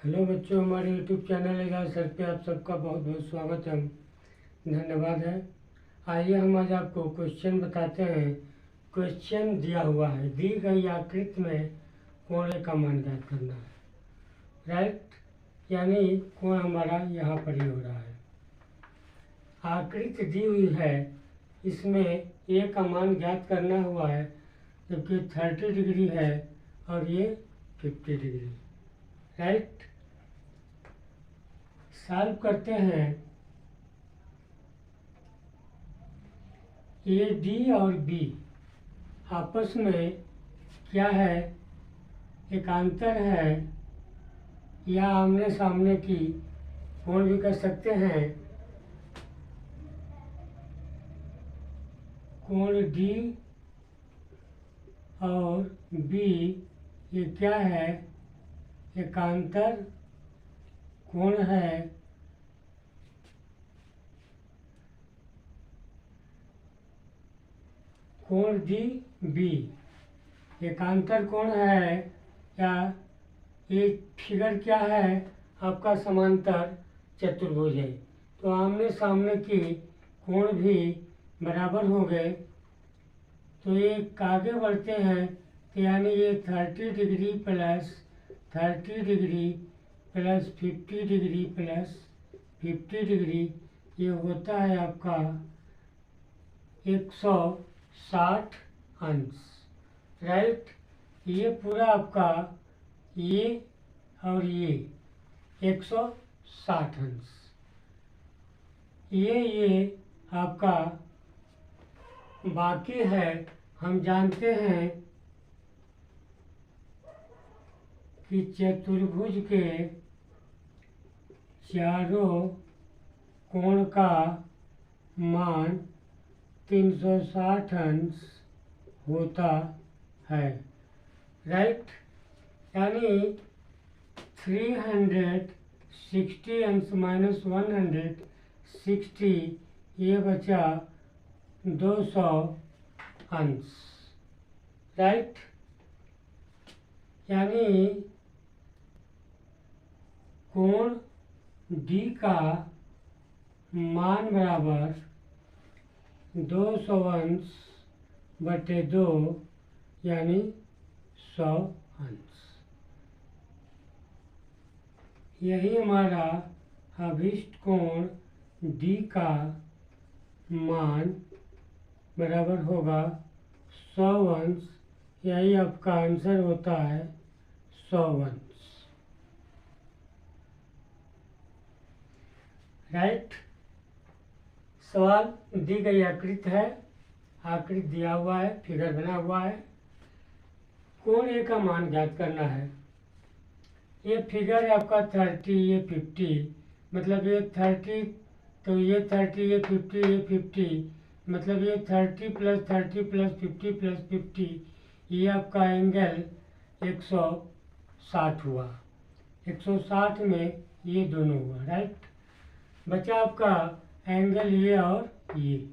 Hello बच्चों, हमारे YouTube channel Ejaz sir पे आप सबका बहुत बहुत स्वागत है, धन्यवाद है। आइए हम आज आपको क्वेश्चन बताते हैं। क्वेश्चन दिया हुआ है, दी गई आकृति में कोण का मान ज्ञात करना है। राइट, यानी कोण हमारा यहाँ पर ही हो रहा है। आकृति दी हुई है, इसमें ए का मान ज्ञात करना हुआ है, जबकि 30 डिग्री है और ये 50 डिग्री। राइट, सॉल्व करते हैं। ए डी और बी आपस में क्या है, एकांतर है या आमने सामने की कोण भी कर सकते हैं। कोण डी और बी ये क्या है, एकांतर कोण है। कोण डी बी एकांतर कोण है, या ये फिगर क्या है आपका, समांतर चतुर्भुज है। तो आमने सामने की कोण भी बराबर हो गए, तो ये आगे बढ़ते हैं। तो यानी ये 30 degree plus 30 degree plus 50 degree plus 50 degree, ये होता है आपका 160 अंश। राइट, ये पूरा आपका ये और ये 160 अंश। ये आपका बाकी है। हम जानते हैं कि चतुर्भुज के चारों कोण का मान 360 अंश होता है। राइट, यानी 360 अंश माइनस 160, ये बचा 200 अंश। राइट, यानी कोण डी का मान बराबर 200 अंश बटे 2, यानी 100 अंश। यही हमारा अभिष्ट कोण डी का मान बराबर होगा 100 अंश। यही आपका आंसर होता है 100 अंश। राइट, सवाल दी गई आकृति है, आकृति दिया हुआ है, फिगर बना हुआ है, कोण ए का मान ज्ञात करना है। ये फिगर है आपका 30, ये 50, मतलब ये 30, तो ये 30, ये 50, ये 50, मतलब ये 30 प्लस 30 प्लस 50 प्लस 50, ये आपका एंगल 160 हुआ। 160 में ये दोनों हुआ। राइट, बचा आपका एंगल ये और ये।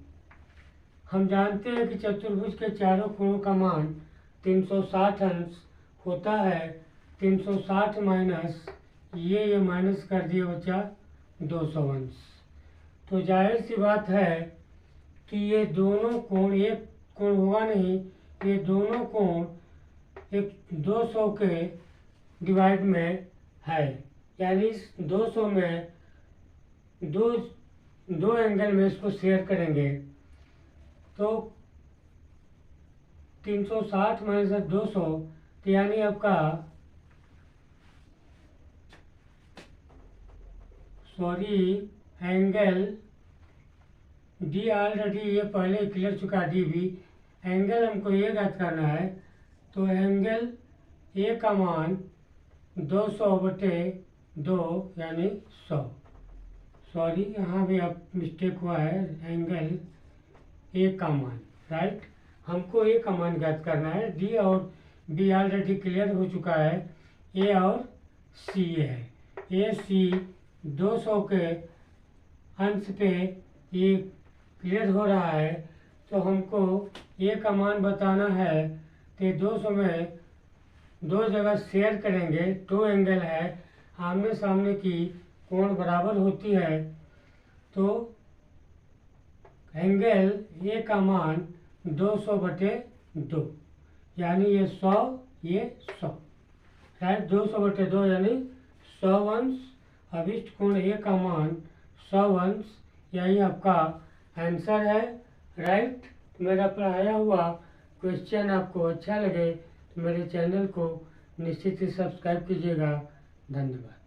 हम जानते हैं कि चतुर्भुज के चारों कोणों का मान 360 अंश होता है। 360 माइनस ये माइनस कर दिए, बचा 200 अंश। तो जाहिर सी बात है कि ये दोनों कोण, एक कोण होगा नहीं, ये दोनों कोण एक 200 के डिवाइड में है, यानी 200 में दो एंगल में इसको शेयर करेंगे। तो 360 माइनस 200, तो यानी आपका एंगल डी ऑलरेडी ये पहले क्लियर चुका, डी भी। एंगल हमको ये ज्ञात करना है, तो एंगल ए का मान 200 बटे 2, यानी 100। यहाँ भी आप मिस्टेक हुआ है, एंगल ए का मान। राइट, हमको ए का मान ज्ञात करना है। डी और बी ऑलरेडी क्लियर हो चुका है, ए और सी है। ए सी 200 के अंश पे ये क्लियर हो रहा है, तो हमको ए का मान बताना है। तो 200 में दो जगह शेयर करेंगे, टू एंगल है, आमने सामने की कोण बराबर होती है तो एंगल ए का मान 200/2, यानी ये 100 ये 100, राइट। 200/2 यानी 100 अंश। अब इष्ट कोण ए का मान 100 अंश, यही आपका आंसर है, राइट। मेरा पढ़ाया हुआ क्वेश्चन आपको अच्छा लगे तो मेरे चैनल को निश्चित ही सब्सक्राइब कीजिएगा। धन्यवाद।